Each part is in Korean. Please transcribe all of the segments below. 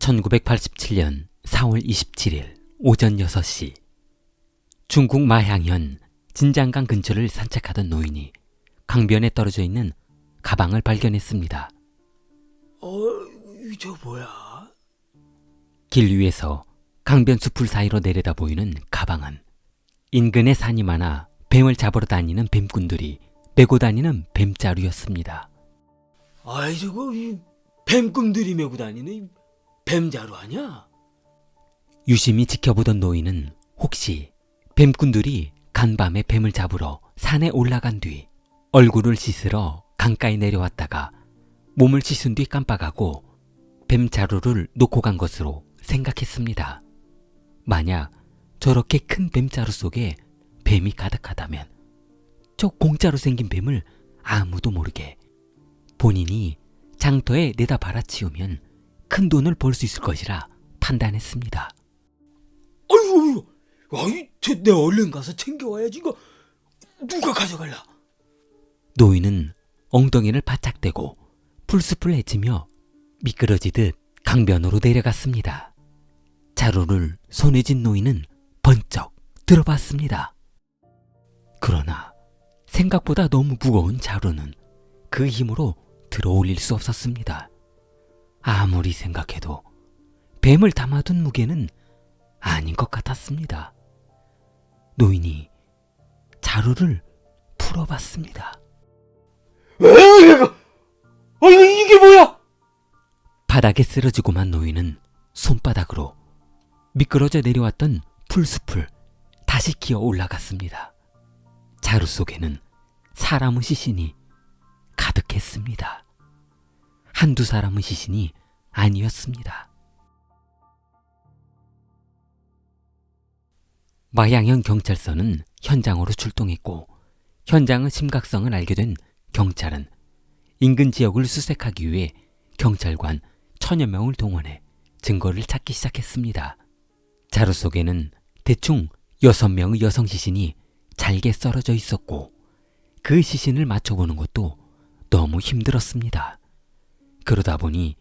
1987년 4월 27일 오전 6시 중국 마향현 진장강 근처를 산책하던 노인이 강변에 떨어져 있는 가방을 발견했습니다. 저 뭐야? 길 위에서 강변 숲을 사이로 내려다 보이는 가방은 인근에 산이 많아 뱀을 잡으러 다니는 뱀꾼들이 메고 다니는 뱀자루였습니다. 저거 뱀꿈들이 메고 다니는 뱀자루 아니야? 유심히 지켜보던 노인은 혹시 뱀꾼들이 간밤에 뱀을 잡으러 산에 올라간 뒤 얼굴을 씻으러 강가에 내려왔다가 몸을 씻은 뒤 깜빡하고 뱀자루를 놓고 간 것으로 생각했습니다. 만약 저렇게 큰 뱀자루 속에 뱀이 가득하다면 저 공짜로 생긴 뱀을 아무도 모르게 본인이 장터에 내다 받아치우면 큰 돈을 벌 수 있을 것이라 판단했습니다. 내 얼른 가서 챙겨와야지. 이거 누가 가져갈라? 노인은 엉덩이를 바짝 대고 풀숲을 헤치며 미끄러지듯 강변으로 내려갔습니다. 자루를 손에 쥔 노인은 번쩍 들어봤습니다. 그러나 생각보다 너무 무거운 자루는 그 힘으로 들어 올릴 수 없었습니다. 아무리 생각해도 뱀을 담아둔 무게는 아닌 것 같았습니다. 노인이 자루를 풀어봤습니다. 이게 뭐야? 바닥에 쓰러지고만 노인은 손바닥으로 미끄러져 내려왔던 풀숲을 다시 기어 올라갔습니다. 자루 속에는 사람의 시신이 가득했습니다. 한두 사람의 시신이 아니었습니다. 마향현 경찰서는 현장으로 출동했고 현장의 심각성을 알게 된 경찰은 인근 지역을 수색하기 위해 경찰관 1000여 명을 동원해 증거를 찾기 시작했습니다. 자루 속에는 대충 6명의 여성 시신이 잘게 썰어져 있었고 그 시신을 맞춰보는 것도 너무 힘들었습니다. 그러다 보니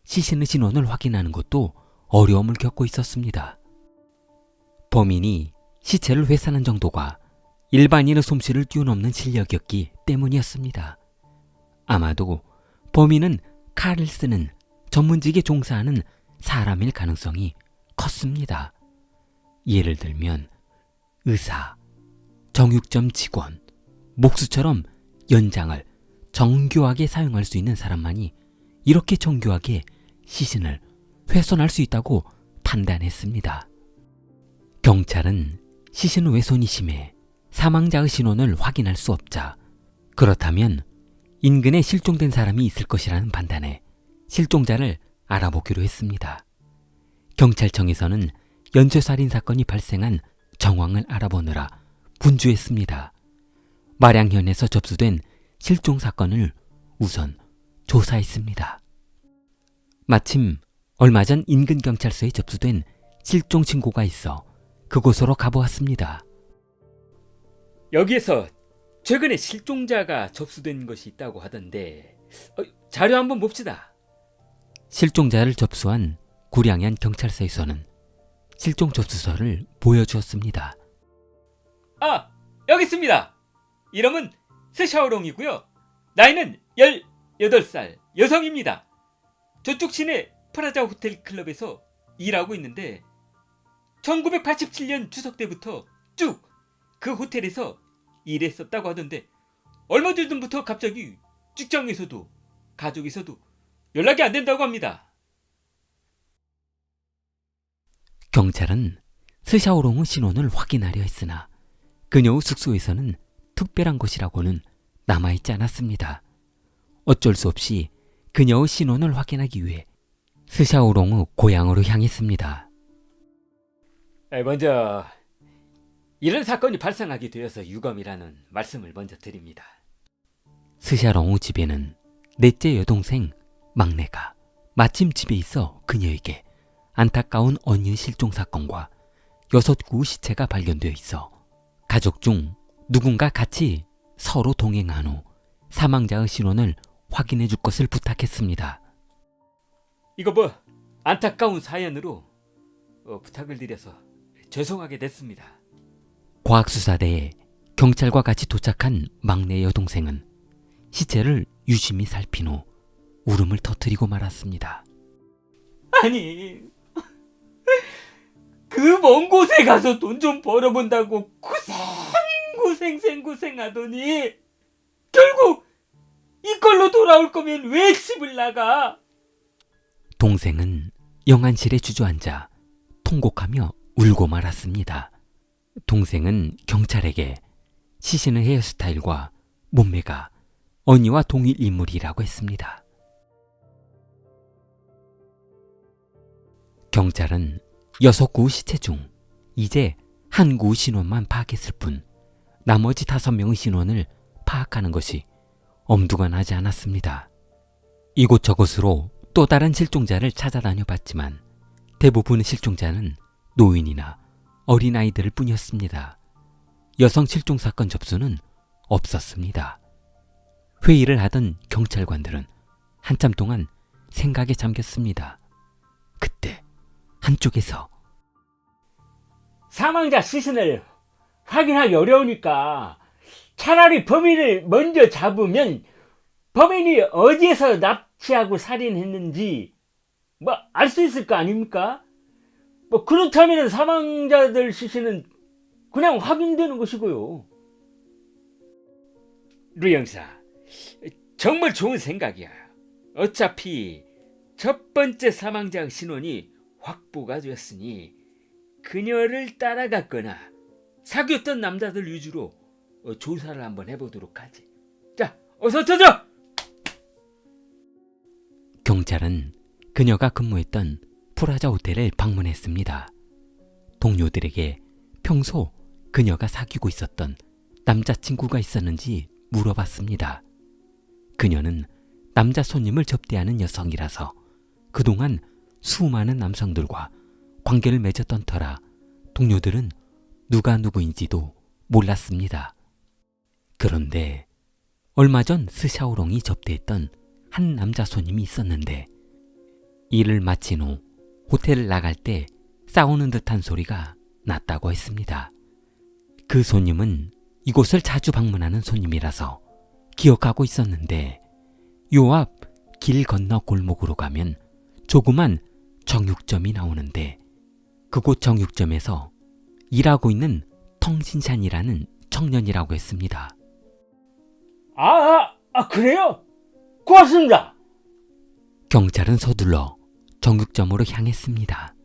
시신의 신원을 확인하는 것도 어려움을 겪고 있었습니다. 범인이 시체를 회사하는 정도가 일반인의 솜씨를 뛰어넘는 실력이었기 때문이었습니다. 아마도 범인은 칼을 쓰는 전문직에 종사하는 사람일 가능성이 컸습니다. 예를 들면 의사, 정육점 직원, 목수처럼 연장을 정교하게 사용할 수 있는 사람만이 이렇게 정교하게 시신을 훼손할 수 있다고 판단했습니다. 경찰은 시신의 훼손이 심해 사망자의 신원을 확인할 수 없자 그렇다면 인근에 실종된 사람이 있을 것이라는 판단에 실종자를 알아보기로 했습니다. 경찰청에서는 연쇄살인 사건이 발생한 정황을 알아보느라 분주했습니다. 마량현에서 접수된 실종 사건을 우선 조사했습니다. 마침 얼마 전 인근 경찰서에 접수된 실종 신고가 있어 그곳으로 가보았습니다. 여기에서 최근에 실종자가 접수된 것이 있다고 하던데 자료 한번 봅시다. 실종자를 접수한 구량현 경찰서에서는 실종 접수서를 보여주었습니다. 여기 있습니다. 이름은 스샤오롱이고요. 나이는 18살 여성입니다. 저쪽 시내 프라자 호텔 클럽에서 일하고 있는데 1987년 추석 때부터 쭉 그 호텔에서 일했었다고 하던데 얼마 전부터 갑자기 직장에서도 가족에서도 연락이 안 된다고 합니다. 경찰은 스샤오롱의 신원을 확인하려 했으나 그녀의 숙소에서는 특별한 것이라고는 남아있지 않았습니다. 어쩔 수 없이 그녀의 신원을 확인하기 위해 스샤오롱의 고향으로 향했습니다. 먼저 이런 사건이 발생하게 되어서 유감이라는 말씀을 먼저 드립니다. 스샤오롱의 집에는 넷째 여동생 막내가 마침 집에 있어 그녀에게 안타까운 언니의 실종 사건과 6구의 시체가 발견되어 있어 가족 중 누군가 같이 서로 동행한 후 사망자의 신원을 확인해 줄 것을 부탁했습니다. 이거 안타까운 사연으로 부탁을 드려서 죄송하게 됐습니다. 과학수사대에 경찰과 같이 도착한 막내 여동생은 시체를 유심히 살핀 후 울음을 터뜨리고 말았습니다. 아니, 그 먼 곳에 가서 돈 좀 벌어본다고 고생하더니 결국 이걸로 돌아올 거면 왜 집을 나가? 동생은 영안실에 주저앉아 통곡하며 울고 말았습니다. 동생은 경찰에게 시신의 헤어스타일과 몸매가 언니와 동일 인물이라고 했습니다. 경찰은 6구의 시체 중 이제 한 구의 신원만 파악했을 뿐 나머지 5명의 신원을 파악하는 것이 엄두가 나지 않았습니다. 이곳저곳으로 또 다른 실종자를 찾아다녀 봤지만 대부분의 실종자는 노인이나 어린아이들일 뿐이었습니다. 여성 실종 사건 접수는 없었습니다. 회의를 하던 경찰관들은 한참 동안 생각에 잠겼습니다. 그때 한쪽에서 사망자 시신을 확인하기 어려우니까 차라리 범인을 먼저 잡으면 범인이 어디에서 납치하고 살인했는지 알 수 있을 거 아닙니까? 그렇다면 사망자들 시신은 그냥 확인되는 것이고요. 루 형사, 정말 좋은 생각이야. 어차피 첫 번째 사망자의 신원이 확보가 되었으니 그녀를 따라갔거나 사귀었던 남자들 위주로 조사를 한번 해보도록 하지. 자, 어서 터져! 경찰은 그녀가 근무했던 프라자 호텔을 방문했습니다. 동료들에게 평소 그녀가 사귀고 있었던 남자친구가 있었는지 물어봤습니다. 그녀는 남자 손님을 접대하는 여성이라서 그동안 수많은 남성들과 관계를 맺었던 터라 동료들은 누가 누구인지도 몰랐습니다. 그런데 얼마 전 스샤오롱이 접대했던 한 남자 손님이 있었는데 일을 마친 후 호텔을 나갈 때 싸우는 듯한 소리가 났다고 했습니다. 그 손님은 이곳을 자주 방문하는 손님이라서 기억하고 있었는데 요 앞 길 건너 골목으로 가면 조그만 정육점이 나오는데 그곳 정육점에서 일하고 있는 텅신샨이라는 청년이라고 했습니다. 그래요? 고맙습니다. 경찰은 서둘러 정육점으로 향했습니다.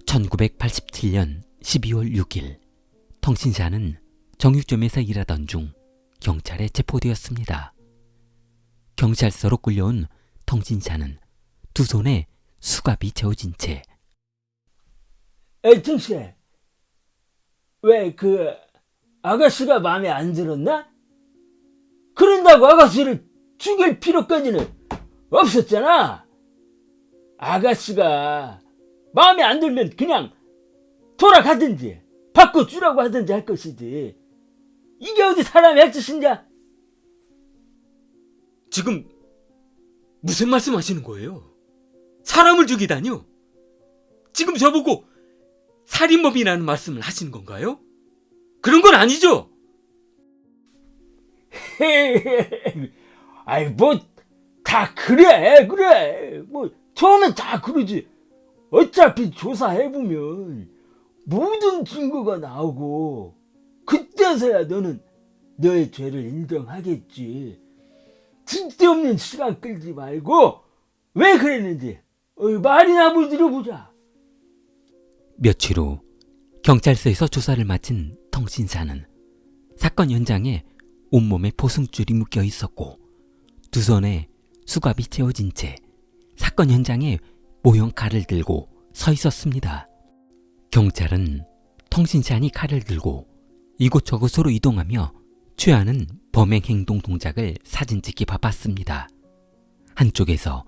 1987년 12월 6일 텅신샨은 정육점에서 일하던 중 경찰에 체포되었습니다. 경찰서로 끌려온 텅신샨은 두 손에 수갑이 채워진 채 텅씨, 왜 아가씨가 마음에 안 들었나? 그런다고 아가씨를 죽일 필요까지는 없었잖아. 아가씨가 마음에 안 들면 그냥 돌아가든지 바꿔주라고 하든지 할 것이지. 이게 어디 사람이 할 짓이냐? 지금 무슨 말씀하시는 거예요? 사람을 죽이다니요? 지금 저보고 살인범이라는 말씀을 하시는 건가요? 그런 건 아니죠? 아이 다 그래. 처음엔 다 그러지. 어차피 조사해보면 모든 증거가 나오고 그때서야 너는 너의 죄를 인정하겠지. 쓸데없는 시간 끌지 말고 왜 그랬는지 말이나 한번 들어보자. 며칠 후 경찰서에서 조사를 마친 텅신샤는 사건 현장에 온몸에 포승줄이 묶여 있었고 두 손에 수갑이 채워진 채 사건 현장에 모형 칼을 들고 서 있었습니다. 경찰은 텅신샨이 칼을 들고 이곳저곳으로 이동하며 취하는 범행 행동 동작을 사진 찍기 바빴습니다. 한쪽에서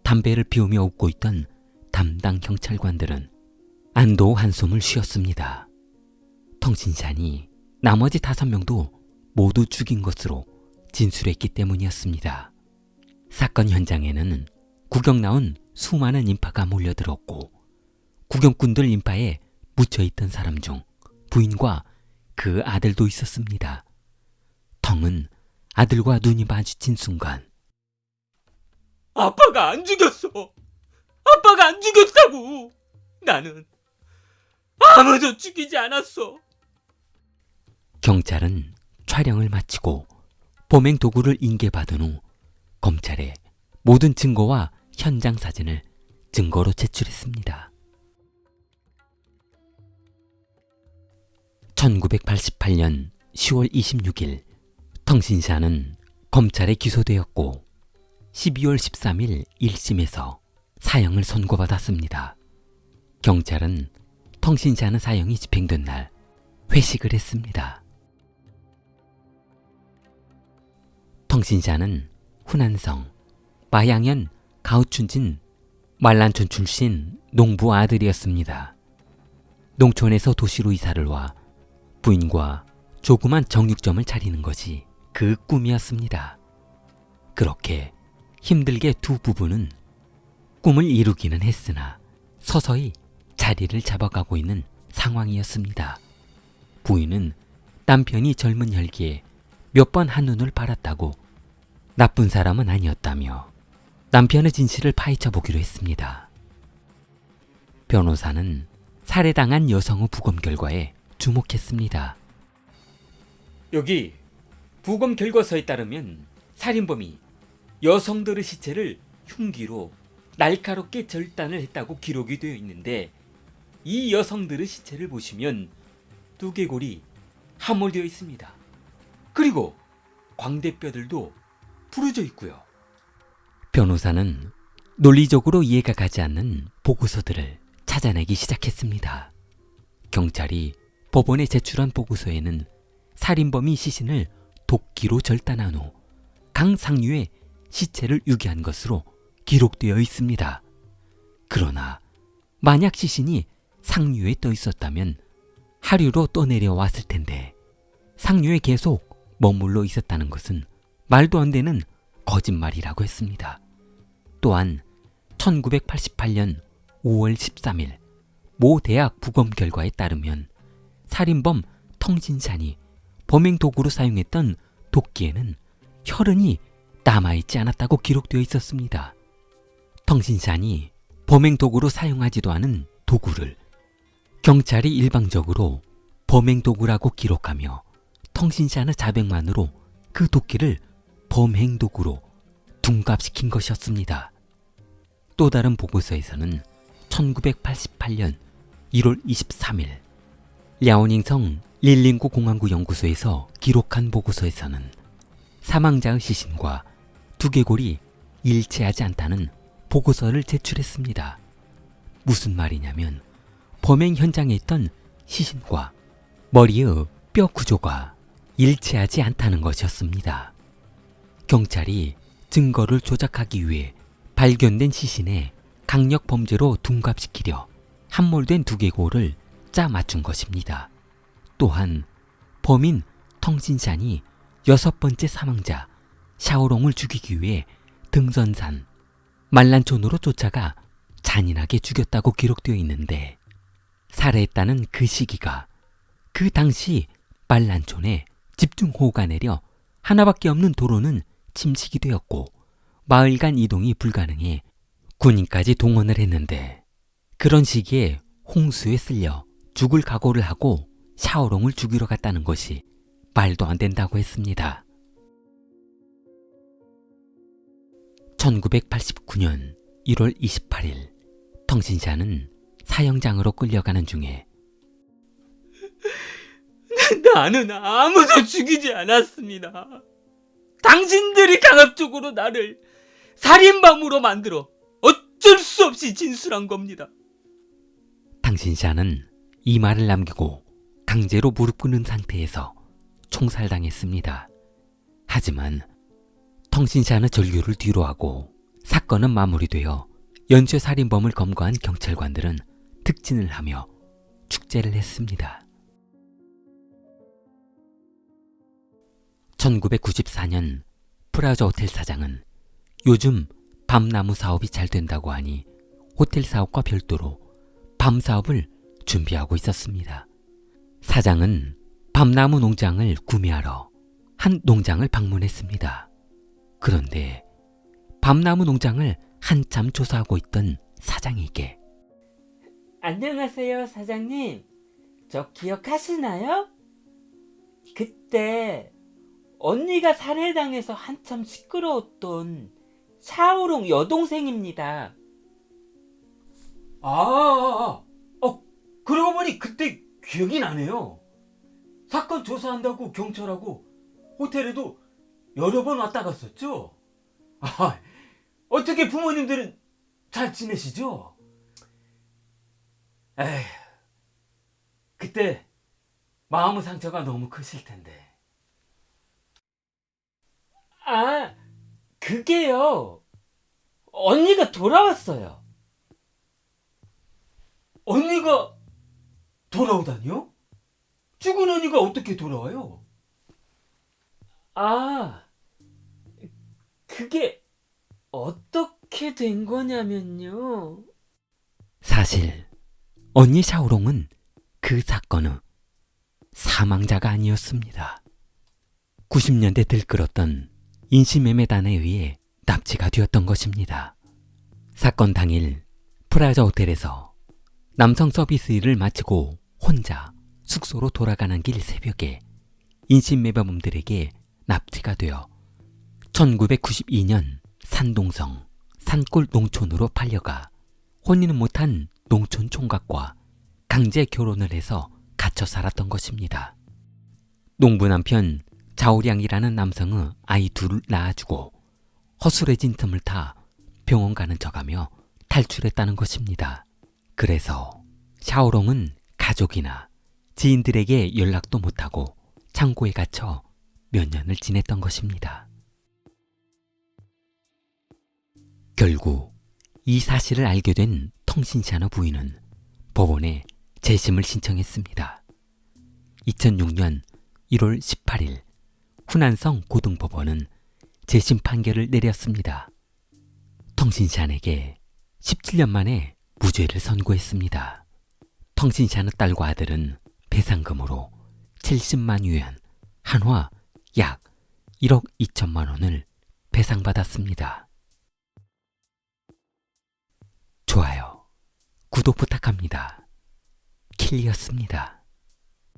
담배를 피우며 웃고 있던 담당 경찰관들은 안도 한숨을 쉬었습니다. 텅신샨이 나머지 5명도 모두 죽인 것으로 진술했기 때문이었습니다. 사건 현장에는 구경 나온 수많은 인파가 몰려들었고 구경꾼들 인파에 묻혀있던 사람 중 부인과 그 아들도 있었습니다. 텅은 아들과 눈이 마주친 순간 아빠가 안 죽였어. 아빠가 안 죽였다고. 나는 아무도 죽이지 않았어. 경찰은 촬영을 마치고 범행 도구를 인계받은 후 검찰에 모든 증거와 현장 사진을 증거로 제출했습니다. 1988년 10월 26일 텅신샤는 검찰에 기소되었고 12월 13일 1심에서 사형을 선고받았습니다. 경찰은 텅신샤는 사형이 집행된 날 회식을 했습니다. 텅신샤는 후난성, 마양현, 가오춘진, 말란촌 출신 농부 아들이었습니다. 농촌에서 도시로 이사를 와 부인과 조그만 정육점을 차리는 것이 그 꿈이었습니다. 그렇게 힘들게 두 부부는 꿈을 이루기는 했으나 서서히 자리를 잡아가고 있는 상황이었습니다. 부인은 남편이 젊은 혈기에 몇 번 한눈을 팔았다고 나쁜 사람은 아니었다며 남편의 진실을 파헤쳐 보기로 했습니다. 변호사는 살해당한 여성의 부검 결과에 주목했습니다. 여기 부검 결과서에 따르면 살인범이 여성들의 시체를 흉기로 날카롭게 절단을 했다고 기록이 되어 있는데 이 여성들의 시체를 보시면 두개골이 함몰되어 있습니다. 그리고 광대뼈들도 부러져 있고요. 변호사는 논리적으로 이해가 가지 않는 보고서들을 찾아내기 시작했습니다. 경찰이 법원에 제출한 보고서에는 살인범이 시신을 도끼로 절단한 후 강상류에 시체를 유기한 것으로 기록되어 있습니다. 그러나 만약 시신이 상류에 떠 있었다면 하류로 떠내려왔을 텐데 상류에 계속 머물러 있었다는 것은 말도 안 되는 거짓말이라고 했습니다. 또한 1988년 5월 13일 모 대학 부검 결과에 따르면 살인범 텅신샨이 범행 도구로 사용했던 도끼에는 혈흔이 남아있지 않았다고 기록되어 있었습니다. 텅신샨이 범행 도구로 사용하지도 않은 도구를 경찰이 일방적으로 범행 도구라고 기록하며 텅신샨의 자백만으로 그 도끼를 범행 도구로 둔갑시킨 것이었습니다. 또 다른 보고서에서는 1988년 1월 23일 랴오닝성 릴링구 공항구 연구소에서 기록한 보고서에서는 사망자의 시신과 두개골이 일치하지 않다는 보고서를 제출했습니다. 무슨 말이냐면 범행 현장에 있던 시신과 머리의 뼈 구조가 일치하지 않다는 것이었습니다. 경찰이 증거를 조작하기 위해 발견된 시신에 강력 범죄로 둔갑시키려 함몰된 두개골을 짜 맞춘 것입니다. 또한 범인 텅신샨이 6번째 사망자 샤오롱을 죽이기 위해 등선산 말란촌으로 쫓아가 잔인하게 죽였다고 기록되어 있는데 살해했다는 그 시기가 그 당시 말란촌에 집중호우가 내려 하나밖에 없는 도로는 침식이 되었고 마을 간 이동이 불가능해 군인까지 동원을 했는데 그런 시기에 홍수에 쓸려 죽을 각오를 하고 샤오롱을 죽이러 갔다는 것이 말도 안 된다고 했습니다. 1989년 1월 28일 텅신샤는 사형장으로 끌려가는 중에 나는 아무도 죽이지 않았습니다. 당신들이 강압적으로 나를 살인범으로 만들어 어쩔 수 없이 진술한 겁니다. 텅신샤는 이 말을 남기고 강제로 무릎 꿇는 상태에서 총살당했습니다. 하지만 텅신샤는 절규를 뒤로하고 사건은 마무리되어 연쇄살인범을 검거한 경찰관들은 특진을 하며 축제를 했습니다. 1994년 프라자 호텔 사장은 요즘 밤나무 사업이 잘 된다고 하니 호텔 사업과 별도로 밤 사업을 준비하고 있었습니다. 사장은 밤나무 농장을 구매하러 한 농장을 방문했습니다. 그런데 밤나무 농장을 한참 조사하고 있던 사장에게 안녕하세요, 사장님. 저 기억하시나요? 그때 언니가 살해당해서 한참 시끄러웠던 샤오롱 여동생입니다. 그러고 보니 그때 기억이 나네요. 사건 조사한다고 경찰하고 호텔에도 여러 번 왔다 갔었죠. 어떻게 부모님들은 잘 지내시죠? 에휴, 그때 마음 상처가 너무 크실 텐데. 아, 그게요. 언니가 돌아왔어요. 언니가 돌아오다니요? 죽은 언니가 어떻게 돌아와요? 아, 그게 어떻게 된 거냐면요. 사실 언니 샤오롱은 그 사건의 사망자가 아니었습니다. 90년대 들끓었던 인신매매단에 의해 납치가 되었던 것입니다. 사건 당일 프라자 호텔에서 남성 서비스 일을 마치고 혼자 숙소로 돌아가는 길 새벽에 인신매매범들에게 납치가 되어 1992년 산동성 산골 농촌으로 팔려가 혼인은 못한 농촌 총각과 강제 결혼을 해서 갇혀 살았던 것입니다. 농부 남편 자오량이라는 남성의 아이 둘을 낳아주고 허술해진 틈을 타 병원 가는 척하며 탈출했다는 것입니다. 그래서 샤오롱은 가족이나 지인들에게 연락도 못하고 창고에 갇혀 몇 년을 지냈던 것입니다. 결국 이 사실을 알게 된 텅신샤의 부인은 법원에 재심을 신청했습니다. 2006년 1월 18일 후난성 고등법원은 재심 판결을 내렸습니다. 텅신샤에게 17년 만에 무죄를 선고했습니다. 텅신샤의 딸과 아들은 배상금으로 70만 유엔, 한화 약 1억 2천만 원을 배상받았습니다. 좋아요, 구독 부탁합니다. 킬리였습니다.